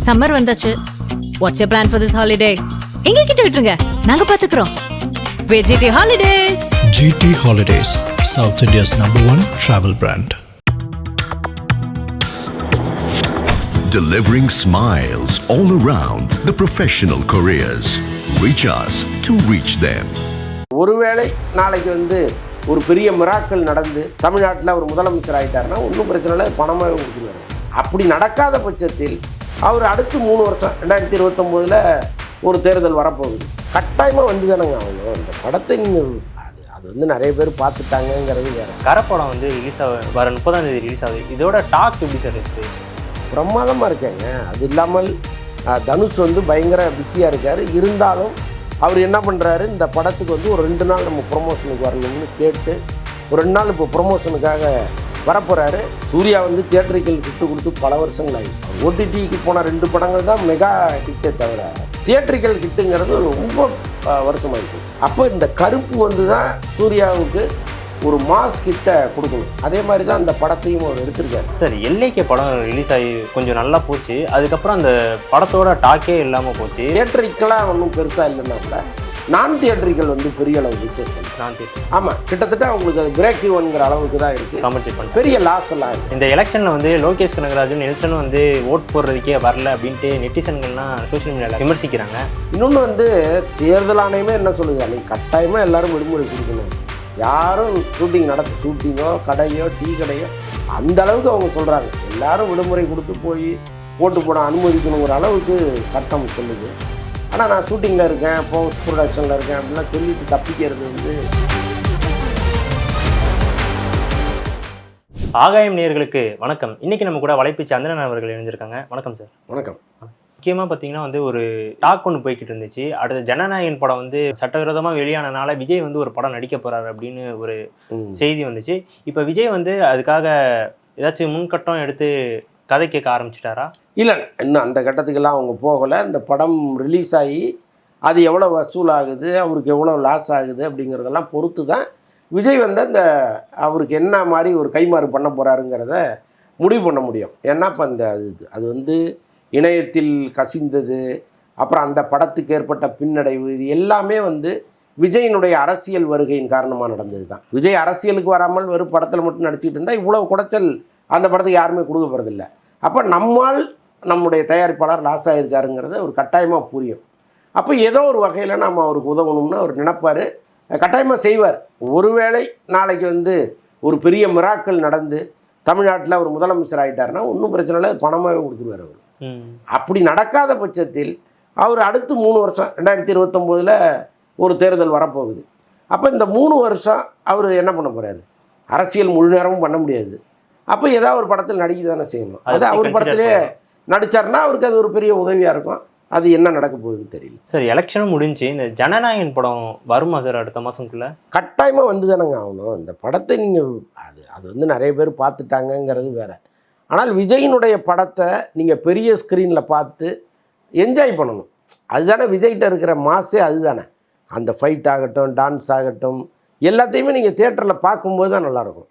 Summer வந்தாச்சு. What's your plan for this holiday? எங்க கிட்ட விட்டுருங்க, நாங்க பாத்துக்கிறோம். VGT Holidays. GT Holidays, South India's #1 travel brand. Delivering smiles all around the professional careers. Reach us to reach them. ஒருவேளை நாளைக்கு ஒரு பெரிய மிராக்கள் நடந்து தமிழ்நாட்டில் அவர் முதலமைச்சர் ஆகிட்டாருன்னா ஒன்றும் பிரச்சனை இல்லை, பணமாக கொடுத்துருவாரு. அப்படி நடக்காத பட்சத்தில் அவர் அடுத்து 3 வருஷம் 2029 ஒரு தேர்தல் வரப்போகுது. கட்டாயமாக தானேங்க அவங்க அந்த படத்தை நீங்கள் அது நிறைய பேர் பார்த்துட்டாங்கங்கிறது வேறு. கரப்படம் ரிலீஸ் வர 30ஆம் தேதி ரிலீஸ் ஆகுது. இதோட டாக் எப்படி சார் இருக்குது? பிரமாதமாக இருக்கேங்க. அது இல்லாமல் தனுஷ் பயங்கர பிஸியாக இருக்கார். இருந்தாலும் அவர் என்ன பண்ணுறாரு, இந்த படத்துக்கு ஒரு 2 நாள் நம்ம ப்ரொமோஷனுக்கு வரணும்னு கேட்டு ஒரு 2 நாள் இப்போ ப்ரொமோஷனுக்காக வரப்போகிறாரு. சூர்யா தியேட்டருக்கு விட்டு கொடுத்து பல வருஷங்கள் ஆகிடும். ஓடிடிக்கு போன 2 படங்கள் தான் மெகா ஹிட்டே தவிர தியேட்டரிக்கல் ஹிட்டுங்கிறது ரொம்ப வருஷமாகி போச்சு. அப்போ இந்த கருப்பு தான் சூர்யாவுக்கு ஒரு மாஸ் கிட்ட கொடுக்கணும். அதே மாதிரி தான் அந்த படத்தையும் அவர் எடுத்திருக்காரு. சார், எல்லைக்கு படம் ரிலீஸ் ஆகி கொஞ்சம் நல்லா போச்சு. அதுக்கப்புறம் அந்த படத்தோட டாக்கே இல்லாமல் போச்சு. தியேட்டரிக்கெல்லாம் ஒன்றும் பெருசாக இல்லைன்னா கூட நான் தியேட்டரிக்கல் பெரிய அளவுக்கு சேர்க்கணும். ஆமாம், கிட்டத்தட்ட அவங்களுக்கு அது பிரேக் ஈவன்கிற அளவுக்கு தான் இருக்குது. கமெண்ட் பண்ண பெரிய லாஸ் எல்லாம் இருக்குது. இந்த எலெக்ஷனில் லோகேஷ் கனகராஜன் நெல்சனும் ஓட் போடுறதுக்கே வரல அப்படின்ட்டு நெட்டிசன்கள்லாம் சோஷியல் மீடியாவில் விமர்சிக்கிறாங்க. இன்னொன்று தேர்தல் ஆணையமே என்ன சொல்லுங்க, நீங்கள் கட்டாயமாக எல்லாரும் விடுமுறை கொடுக்கணும். யாரும் ஷூட்டிங்கோ கடையோ டீ கடையோ அந்த அளவுக்கு அவங்க சொல்கிறாங்க. எல்லாரும் விடுமுறை கொடுத்து போய் போட்டு போட அனுமதிக்கணுங்கிற அளவுக்கு சட்டம் சொல்லுது. ஆனால் நான் ஷூட்டிங்கில் இருக்கேன், போஸ்ட் ப்ரொடக்ஷனில் இருக்கேன் அப்படின்லாம் சொல்லிட்டு தப்பிக்கிறது ஆகாயம் நேயர்களுக்கு வணக்கம். இன்றைக்கி நம்ம கூட வலைப்பீச்சு சந்திரன் அவர்கள் இணைஞ்சிருக்காங்க. வணக்கம் சார். வணக்கம். முக்கியமாக பார்த்தீங்கன்னா ஒரு டாக் ஒன்று போய்கிட்டு இருந்துச்சு. அடுத்த ஜனநாயகன் படம் சட்டவிரோதமாக வெளியானனால விஜய் ஒரு படம் நடிக்க போகிறார் அப்படின்னு ஒரு செய்தி வந்துச்சு. இப்போ விஜய் அதுக்காக ஏதாச்சும் முன்கட்டம் எடுத்து கதை கேட்க ஆரம்பிச்சிட்டாரா? இல்லை, இன்னும் அந்த கட்டத்துக்கெல்லாம் அவங்க போகலை. இந்த படம் ரிலீஸ் ஆகி அது எவ்வளோ வசூல் ஆகுது, அவருக்கு எவ்வளோ லாஸ் ஆகுது அப்படிங்கிறதெல்லாம் பொறுத்து தான் விஜய் அந்த அவருக்கு என்ன மாதிரி ஒரு கைமாறு பண்ண போகிறாருங்கிறத முடிவு பண்ண முடியும். ஏன்னா இப்போ அது இணையத்தில் கசிந்தது, அப்புறம் அந்த படத்துக்கு ஏற்பட்ட பின்னடைவு, இது எல்லாமே விஜயினுடைய அரசியல் வருகையின் காரணமாக நடந்தது தான். விஜய் அரசியலுக்கு வராமல் வெறும் படத்தில் மட்டும் நடிச்சிட்டு இருந்தால் இவ்வளோ குடைச்சல் அந்த படத்துக்கு யாருமே கொடுக்க போகிறதில்ல. அப்போ நம்மால் நம்முடைய தயாரிப்பாளர் லாஸ் ஆகிருக்காருங்கிறத ஒரு கட்டாயமாக புரியும். அப்போ ஏதோ ஒரு வகையில் நம்ம அவருக்கு உதவணும்னு அவர் நினைப்பார், கட்டாயமாக செய்வார். ஒருவேளை நாளைக்கு ஒரு பெரிய மிராக்கள் நடந்து தமிழ்நாட்டில் அவர் முதலமைச்சர் ஆகிட்டாருன்னா ஒன்றும் பிரச்சனை இல்லை, பணமாகவே கொடுத்துருவார் அவர். அப்படி நடக்காத பட்சத்தில் அவர் அடுத்து 3 வருஷம் 2029 ஒரு தேர்தல் வரப்போகுது. அப்போ இந்த 3 வருஷம் அவர் என்ன பண்ண போகிறாரு? அரசியல் முழு நேரமும் பண்ண முடியாது. அப்போ ஏதாவது ஒரு படத்தில் நடிக்க தானே செய்யணும். அது அவர் படத்திலே நடித்தார்னா அவருக்கு அது ஒரு பெரிய உதவியாக இருக்கும். அது என்ன நடக்க போகுதுன்னு தெரியல. சார், எலெக்ஷனும் முடிஞ்சு இந்த ஜனநாயகன் படம் வருமா சார் அடுத்த மாதம்குள்ளே? கட்டாயமாக தானேங்க ஆகணும். இந்த படத்தை நீங்கள் அது நிறைய பேர் பார்த்துட்டாங்கங்கிறது வேறு. ஆனால் விஜயினுடைய படத்தை நீங்கள் பெரிய ஸ்க்ரீனில் பார்த்து என்ஜாய் பண்ணணும். அதுதானே விஜய்கிட்ட இருக்கிற மாஸே அதுதானே. அந்த ஃபைட் ஆகட்டும், டான்ஸ் ஆகட்டும், எல்லாத்தையுமே நீங்கள் தியேட்டரில் பார்க்கும்போது தான் நல்லாயிருக்கும்.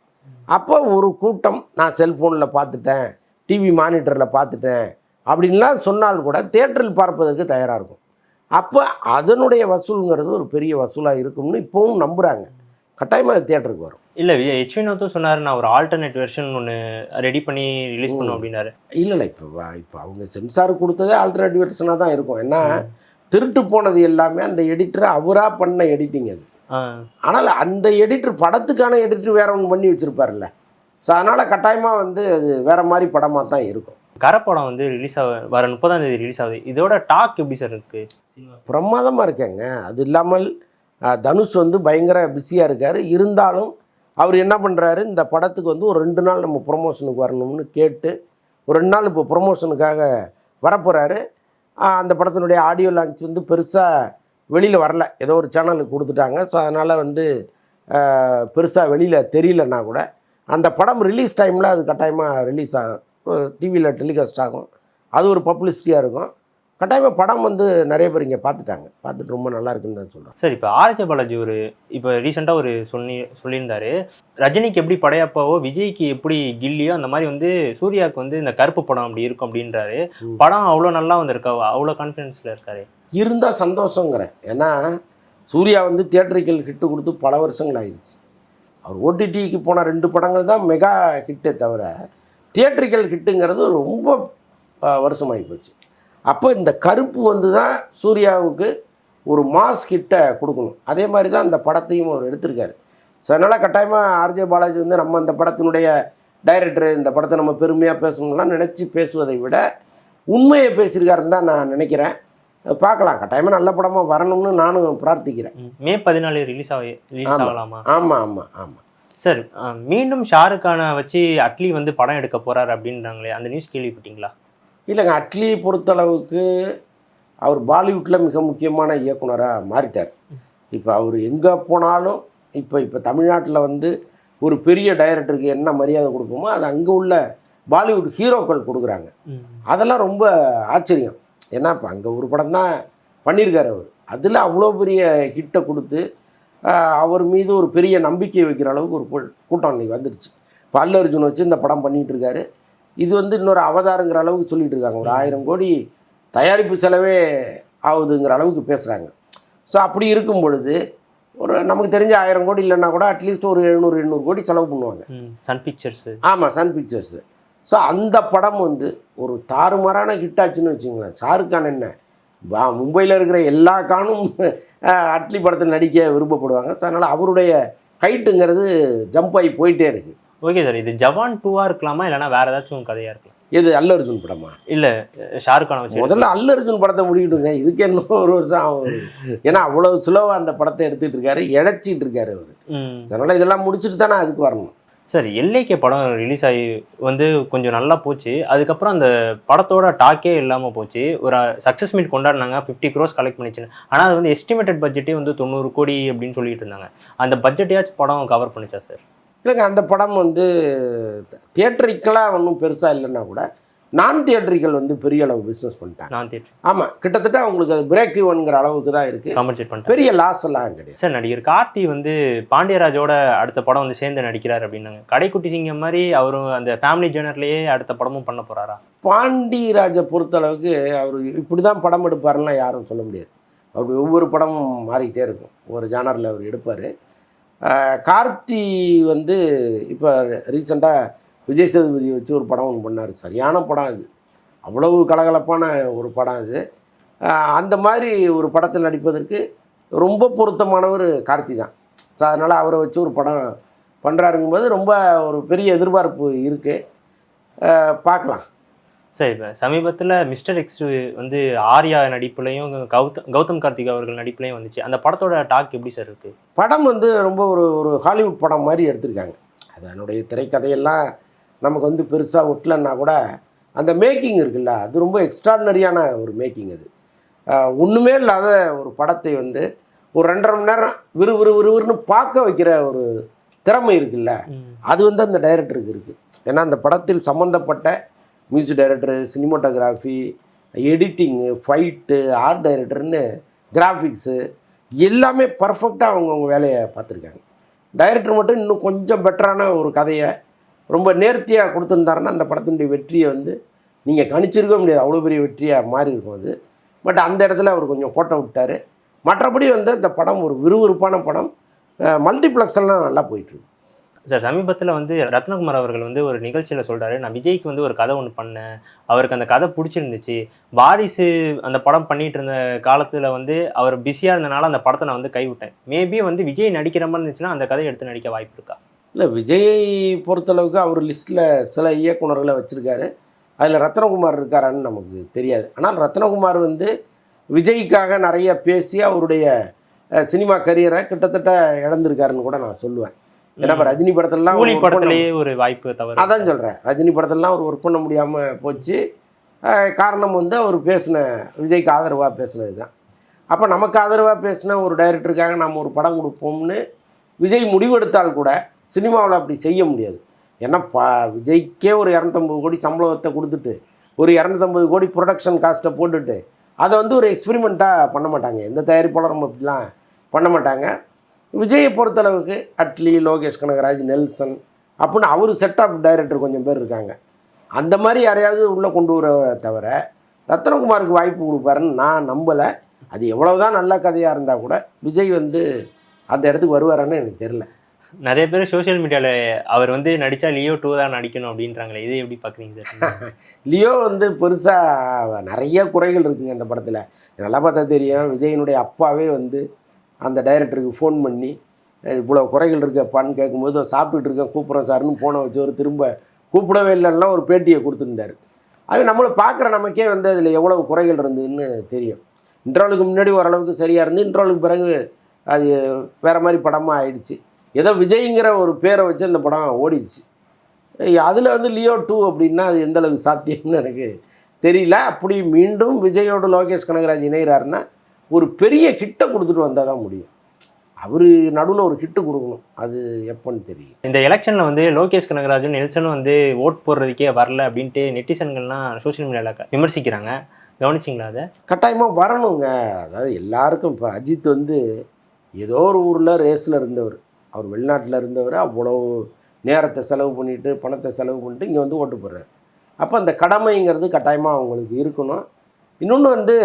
அப்போ ஒரு கூட்டம் நான் செல்ஃபோனில் பார்த்துட்டேன், டிவி மானிட்டரில் பார்த்துட்டேன் அப்படின்லாம் சொன்னால் கூட தியேட்டரில் பார்ப்பதற்கு தயாராக இருக்கும். அப்போ அதனுடைய வசூலுங்கிறது ஒரு பெரிய வசூலாக இருக்கும்னு இப்போவும் நம்புகிறாங்க. கட்டாயமாக அது தியேட்டருக்கு வரும். இல்லை, ஹெச் வினோத்தும் சொன்னார் நான் ஒரு ஆல்டர்னேட் வெர்ஷன் ஒன்று ரெடி பண்ணி ரிலீஸ் பண்ணும் அப்படின்னாரு. இல்லை, இப்போ அவங்க சென்சார் கொடுத்ததே ஆல்டர்னேட் வெர்ஷனாக தான் இருக்கும். ஏன்னா திருட்டு போனது எல்லாமே அந்த எடிட்டர் அவராக பண்ண எடிட்டிங் அது. ஆனால் அந்த எடிட்டர் படத்துக்கான எடிட்டர் வேற ஒன்று பண்ணி வச்சுருப்பார்ல. ஸோ அதனால் கட்டாயமாக அது வேறு மாதிரி படமாக தான் இருக்கும். கரப்படம் ரிலீஸ் வர 30ஆம் தேதி ரிலீஸ் ஆகுது. இதோட டாக் எப்படி சார் இருக்குது? பிரமாதமாக இருக்கேங்க. அது இல்லாமல் தனுஷ் பயங்கர பிஸியாக இருக்கார். இருந்தாலும் அவர் என்ன பண்ணுறாரு, இந்த படத்துக்கு ஒரு 2 நாள் நம்ம ப்ரொமோஷனுக்கு வரணும்னு கேட்டு ஒரு 2 நாள் இப்போ ப்ரொமோஷனுக்காக வரப்போகிறாரு. அந்த படத்தினுடைய ஆடியோ லான்ச் பெருசாக வெளியில் வரல, ஏதோ ஒரு சேனலுக்கு கொடுத்துட்டாங்க. ஸோ அதனால் பெருசாக வெளியில் தெரியலன்னா கூட அந்த படம் ரிலீஸ் டைமில் அது கட்டாயமாக ரிலீஸ் ஆகும், டிவியில் டெலிகாஸ்ட் ஆகும். அது ஒரு பப்ளிசிட்டியாக இருக்கும். கட்டாயமாக படம் வந்து நிறைய பேர் இங்கே பார்த்துட்டு ரொம்ப நல்லா இருக்குன்னு தான் சொல்கிறேன். சார் இப்போ ஆர்ஜே பாலாஜி இப்போ ரீசெண்டாக சொல்லியிருந்தாரு, ரஜினிக்கு எப்படி படையப்பாவோ விஜய்க்கு எப்படி கில்லியோ அந்த மாதிரி வந்து சூர்யாவுக்கு வந்து இந்த கருப்பு படம் அப்படி இருக்கும் அப்படின்றாரு. படம் அவ்வளோ நல்லா வந்திருக்கா, அவ்வளோ கான்ஃபிடென்ஸில் இருக்காரு. இருந்தால் சந்தோஷங்கிறேன். ஏன்னா சூர்யா வந்து தியேட்டரிக்கல் ஹிட்டு கொடுத்து பல வருஷங்கள் ஆயிடுச்சு. அவர் ஓடிடிக்கு போன 2 படங்கள் தான் மெகா ஹிட்டே தவிர தியேட்டரிக்கல் ஹிட்டுங்கிறது ரொம்ப வருஷமாகி போச்சு. அப்போ இந்த கருப்பு வந்து தான் சூர்யாவுக்கு ஒரு மாஸ் ஹிட்டை கொடுக்கணும். அதே மாதிரி தான் இந்த படத்தையும் அவர் எடுத்திருக்காரு. ஸோ அதனால் கட்டாயமாக ஆர்ஜே பாலாஜி வந்து நம்ம அந்த படத்தினுடைய டைரக்டர், இந்த படத்தை நம்ம பெருமையாக பேசணும்லாம் நினச்சி பேசுவதை விட உண்மையை பேசியிருக்காருன்னு தான் நான் நினைக்கிறேன். பார்க்கலாம், கட்டாயமாக நல்ல படமாக வரணும்னு நானும் பிரார்த்திக்கிறேன். மே 14 ரிலீஸ் ஆகலாமா? ஆமாம் ஆமாம் ஆமாம். சார் மீண்டும் ஷாருக் கானை வச்சு அட்லி வந்து படம் எடுக்க போகிறாரு அப்படின்றாங்களே, அந்த நியூஸ் கேள்விப்பட்டீங்களா? இல்லைங்க, அட்லியை பொறுத்தளவுக்கு அவர் பாலிவுட்டில் மிக முக்கியமான இயக்குனராக மாறிட்டார். இப்போ அவர் எங்கே போனாலும் இப்போ தமிழ்நாட்டில் வந்து ஒரு பெரிய டைரக்டருக்கு என்ன மரியாதை கொடுப்போமோ அது அங்கே உள்ள பாலிவுட் ஹீரோக்கள் கொடுக்குறாங்க. அதெல்லாம் ரொம்ப ஆச்சரியம். ஏன்னா இப்போ அங்கே ஒரு படம் தான் பண்ணியிருக்காரு அவர், அதில் அவ்வளோ பெரிய ஹிட்டை கொடுத்து அவர் மீது ஒரு பெரிய நம்பிக்கை வைக்கிற அளவுக்கு ஒரு கூட்டம் இன்றைக்கி வந்துடுச்சு. இப்போ அல்லு அர்ஜுன் வச்சு இந்த படம் பண்ணிகிட்டு இருக்காரு. இது வந்து இன்னொரு அவதாரங்கிற அளவுக்கு சொல்லிகிட்டு இருக்காங்க. ஒரு 1000 கோடி தயாரிப்பு செலவே ஆகுதுங்கிற அளவுக்கு பேசுகிறாங்க. ஸோ அப்படி இருக்கும் பொழுது ஒரு நமக்கு தெரிஞ்ச 1000 கோடி இல்லைன்னா கூட அட்லீஸ்ட் ஒரு 700-800 கோடி செலவு பண்ணுவாங்க. Sun Pictures. ஆமாம், சன் பிக்சர்ஸு. ஸோ அந்த படம் வந்து ஒரு தாறுமாறான ஹிட் ஆச்சுன்னு வச்சுங்களேன். ஷாருக் கான் என்ன மும்பையில் இருக்கிற எல்லா கானும் அட்லி படத்தில் நடிக்க விருப்பப்படுவாங்க. ஸோ அதனால் அவருடைய ஹைட்டுங்கிறது ஜம்ப் ஆகி போயிட்டே இருக்குது. ஓகே சார், இது ஜவான் 2-ஆ இருக்கலாமா இல்லைனா வேறு ஏதாச்சும் கதையாக இருக்கலாம்? எது அல்லு அர்ஜுன் படமா? இல்லை, ஷாருக் கானை வச்சு முதல்ல அல்லு அர்ஜுன் படத்தை முடிக்கிட்டுங்க. இதுக்கு என்ன ஒரு வருஷம் ஆகும்? ஏன்னா அவ்வளோ ஸ்லோவாக அந்த படத்தை எடுத்துகிட்டு இருக்காரு, இழைச்சிட்டு இருக்காரு அவர். அதனால் இதெல்லாம் முடிச்சுட்டு தானே அதுக்கு வரணும். சார் எல்லைக்கே படம் ரிலீஸ் ஆகி வந்து கொஞ்சம் நல்லா போச்சு. அதுக்கப்புறம் அந்த படத்தோட டாக்கே இல்லாமல் போச்சு. ஒரு சக்ஸஸ் மீட் கொண்டாடினாங்க, 50 crores கலெக்ட் பண்ணிச்சுன்னு. ஆனால் அது வந்து எஸ்டிமேட்டட் பட்ஜெட்டே வந்து 90 கோடி அப்படின்னு சொல்லிட்டு இருந்தாங்க. அந்த பட்ஜெட்டையாச்சும் படம் கவர் பண்ணிச்சா சார்? இல்லைங்க, அந்த படம் வந்து தியேட்டரிக்கலாக ஒன்றும் பெருசாக இல்லைன்னா கூட நான் தியேட்டரிக்கல் வந்து பெரிய அளவு பிஸ்னஸ் பண்ணிட்டாங்க. நான் தியேட்டர் ஆமாம், கிட்டத்தட்ட அவங்களுக்கு அது பிரேக் ஈவன்ங்கிற அளவுக்கு தான் இருக்குது. காம்பன்சேட் பண்ணிட்டு பெரிய லாஸ் எல்லாம் கிடையாது. சார் நடிகர் கார்த்தி வந்து பாண்டியராஜோட அடுத்த படம் வந்து சேர்ந்து நடிக்கிறார் அப்படின்னாங்க. கடைக்குட்டி சிங்கம் மாதிரி அவரும் அந்த ஃபேமிலி ஜேனர்லேயே அடுத்த படமும் பண்ண போகிறாரா? பாண்டியராஜை பொறுத்தளவுக்கு அவர் இப்படி தான் படம் எடுப்பாருன்னா யாரும் சொல்ல முடியாது. அவர் ஒவ்வொரு படமும் மாறிக்கிட்டே இருக்கும். ஒரு ஜானரில் அவர் எடுப்பார். கார்த்தி வந்து இப்போ ரீசெண்டாக விஜய் சேதுபதி வச்சு ஒரு படம் ஒன்று பண்ணார். சரியான படம் அது, அவ்வளவு கலகலப்பான ஒரு படம் அது. அந்த மாதிரி ஒரு படத்தில் நடிப்பதற்கு ரொம்ப பொருத்தமானவர் கார்த்தி தான். ஸோ அதனால் அவரை வச்சு ஒரு படம் பண்ணுறாருங்கும்போது ரொம்ப ஒரு பெரிய எதிர்பார்ப்பு இருக்குது. பார்க்கலாம். சரி, இப்போ சமீபத்தில் மிஸ்டர் எக்ஸ் வந்து ஆர்யா நடிப்புலையும் கௌதம் கார்த்திக் அவர்கள் நடிப்புலையும் வந்துச்சு. அந்த படத்தோட டாக் எப்படி சார் இருக்குது? படம் வந்து ரொம்ப ஒரு ஹாலிவுட் படம் மாதிரி எடுத்திருக்காங்க. அதனுடைய திரைக்கதையெல்லாம் நமக்கு வந்து பெருசாக ஒட்டலைன்னா கூட அந்த மேக்கிங் இருக்குல்ல, அது ரொம்ப எக்ஸ்ட்ராடினரியான ஒரு மேக்கிங். அது ஒன்றுமே இல்லாத ஒரு படத்தை வந்து ஒரு 2.5 மணி நேரம் விறுவிறுன்னு பார்க்க வைக்கிற ஒரு திறமை இருக்குல்ல, அது வந்து அந்த டைரக்டருக்கு இருக்குது. ஏன்னா அந்த படத்தில் சம்மந்தப்பட்ட music director, cinematography, editing, fight, art டைரக்டர்னு கிராஃபிக்ஸு எல்லாமே பர்ஃபெக்டாக அவங்கவுங்க வேலையை பார்த்துருக்காங்க. டைரக்டர் மட்டும் இன்னும் கொஞ்சம் பெட்டரான ஒரு கதையை ரொம்ப நேர்த்தியாக கொடுத்துருந்தாருன்னா அந்த படத்தினுடைய வெற்றியை வந்து நீங்கள் கணிச்சிருக்க முடியாது. அவ்வளோ பெரிய வெற்றியாக மாறி இருக்கும் அது. பட் அந்த இடத்துல அவர் கொஞ்சம் கோட்டை விட்டார். மற்றபடி வந்து அந்த படம் ஒரு விறுவிறுப்பான படம். மல்டிப்ளெக்ஸ்லாம் நல்லா போயிட்டுருக்கு. சார் சமீபத்தில் வந்து ரத்னகுமார் அவர்கள் வந்து ஒரு நிகழ்ச்சியில் சொல்கிறாரு, நான் விஜய்க்கு வந்து ஒரு கதை ஒன்று பண்ணேன், அவருக்கு அந்த கதை பிடிச்சிருந்துச்சு. வாரிசு அந்த படம் பண்ணிகிட்டு இருந்த காலத்தில் வந்து அவர் பிஸியாக இருந்தனால அந்த படத்தை நான் வந்து கைவிட்டேன். மேபி வந்து விஜய் நடிக்கிற மாதிரி இருந்துச்சுன்னா அந்த கதையை எடுத்து நடிக்க வாய்ப்பு இருக்கா? இல்லை, விஜயை பொறுத்தளவுக்கு அவர் லிஸ்ட்டில் சில இயக்குனர்களை வச்சுருக்காரு. அதில் ரத்னகுமார் இருக்காரான்னு நமக்கு தெரியாது. ஆனால் ரத்னகுமார் வந்து விஜய்க்காக நிறைய பேசி அவருடைய சினிமா கரியரை கிட்டத்தட்ட இழந்திருக்காருன்னு கூட நான் சொல்லுவேன். ஏன்னா இப்போ ரஜினி படத்துலலாம் ஒரு வாய்ப்பு தவிர அதான் சொல்கிறேன், ரஜினி படத்துலலாம் அவர் ஒர்க் பண்ண முடியாமல் போச்சு. காரணம் வந்து அவர் விஜய்க்கு ஆதரவாக பேசினது தான். அப்போ நமக்கு ஆதரவாக பேசின ஒரு டைரக்டருக்காக நம்ம ஒரு படம் கொடுப்போம்னு விஜய் முடிவெடுத்தால் கூட சினிமாவில் அப்படி செய்ய முடியாது. ஏன்னா விஜய்க்கே ஒரு 250 கோடி சம்பளத்தை கொடுத்துட்டு ஒரு 250 கோடி ப்ரொடக்ஷன் காஸ்ட்டை போட்டுட்டு அதை வந்து ஒரு எக்ஸ்பெரிமெண்ட்டாக பண்ண மாட்டாங்க, எந்த தயாரிப்பாளரும் அப்படிலாம் பண்ண மாட்டாங்க. விஜயை பொறுத்தளவுக்கு அட்லி, லோகேஷ் கனகராஜ், நெல்சன் அப்படின்னு அவர் செட் ஆஃப் டைரக்டர் கொஞ்சம் பேர் இருக்காங்க. அந்த மாதிரி யாரையாவது உள்ளே கொண்டு வர தவிர ரத்னகுமாருக்கு வாய்ப்பு கொடுப்பாருன்னு நான் நம்பலை. அது எவ்வளவுதான் நல்ல கதையாக இருந்தால் கூட விஜய் வந்து அந்த இடத்துக்கு வருவாரான்னு எனக்கு தெரியல. நிறைய பேர் சோஷியல் மீடியாவில் அவர் வந்து நடித்தா லியோ 2 தான் நடிக்கணும் அப்படின்றாங்களே, இது எப்படி பார்க்குறீங்க சார்? லியோ வந்து பெருசாக நிறைய குறைகள் இருக்குங்க அந்த படத்தில். நல்லா பார்த்தா தெரியும். விஜயனுடைய அப்பாவே வந்து அந்த டைரக்டருக்கு ஃபோன் பண்ணி இவ்வளோ குறைகள் இருக்கப்பான்னு கேட்கும்போது சாப்பிட்டுட்டு இருக்கேன் கூப்பிட்றேன் சார்னு ஃபோனை வச்சவர் திரும்ப கூப்பிடவே இல்லைன்னா ஒரு பேட்டியை கொடுத்துருந்தார். அது நம்மளை பார்க்குற நமக்கே வந்து அதில் எவ்வளவு குறைகள் இருந்ததுன்னு தெரியும். இன்டர்வலுக்கு முன்னாடி ஓரளவுக்கு சரியாக இருந்து இன்டர்வலுக்கு பிறகு அது வேறு மாதிரி படமாக ஆயிடுச்சு. ஏதோ விஜய்ங்கிற ஒரு பேரை வச்சு அந்த படம் ஓடிடுச்சு. அதில் வந்து லியோ 2 அப்படின்னா அது எந்த அளவுக்கு சாத்தியம்னு எனக்கு தெரியல. அப்படி மீண்டும் விஜயோட லோகேஷ் கனகராஜ் இணைகிறாருன்னா ஒரு பெரிய ஹிட்டை கொடுத்துட்டு வந்தால் தான் முடியும். அவர் நடுவில் ஒரு ஹிட்டு கொடுக்கணும், அது எப்போன்னு தெரியல. இந்த எலெக்ஷனில் வந்து லோகேஷ் கனகராஜும் நெல்சனும் வந்து ஓட் போடுறதுக்கே வரல அப்படின்ட்டு நெட்டிசன்கள்லாம் சோஷியல் மீடியாவில் விமர்சிக்கிறாங்க. கவனிச்சிங்களா அதை? கட்டாயமாக வரணுங்க. அதாவது எல்லாருக்கும் இப்போ அஜித் வந்து ஏதோ ஒரு ஊரில் ரேஸில் இருந்தவர், அவர் வெளிநாட்டில் இருந்தவர், அவ்வளோ நேரத்தை செலவு பண்ணிவிட்டு பணத்தை செலவு பண்ணிட்டு இங்கே வந்து ஓட்டு போடுறாரு. அப்போ அந்த கடமைங்கிறது கட்டாயமாக அவங்களுக்கு இருக்கணும். இன்னொன்று வந்து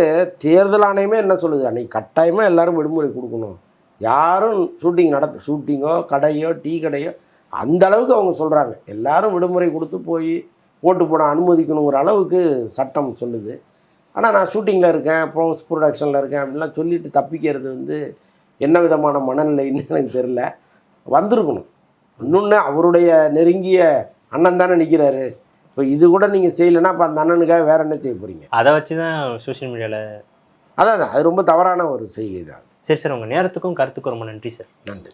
தேர்தல் ஆணையமே என்ன சொல்லுது, அன்றைக்கி கட்டாயமாக எல்லோரும் விடுமுறை கொடுக்கணும், யாரும் ஷூட்டிங்கோ கடையோ டீ கடையோ அந்த அளவுக்கு அவங்க சொல்கிறாங்க. எல்லாரும் விடுமுறை கொடுத்து போய் ஓட்டு போட அனுமதிக்கணுங்கிற அளவுக்கு சட்டம் சொல்லுது. ஆனால் நான் ஷூட்டிங்கில் இருக்கேன், போஸ்ட் ப்ரொடக்ஷனில் இருக்கேன் அப்படின்லாம் சொல்லிட்டு தப்பிக்கிறது வந்து என்ன விதமான மனநிலைன்னு எனக்கு தெரில. வந்திருக்கணும். இன்னொன்று அவருடைய நெருங்கிய அண்ணன் தானே நிற்கிறாரு. இப்போ இது கூட நீங்கள் செய்யலைன்னா அப்போ அந்த அண்ணனுக்காக வேறு என்ன செய்ய போகிறீங்க? அதை வச்சு தான் சோஷியல் மீடியாவில் அதான் அது ரொம்ப தவறான ஒரு செய்கை தான். சரி சார், உங்கள் நேரத்துக்கும் கருத்துக்கும் ரொம்ப நன்றி சார். நன்றி.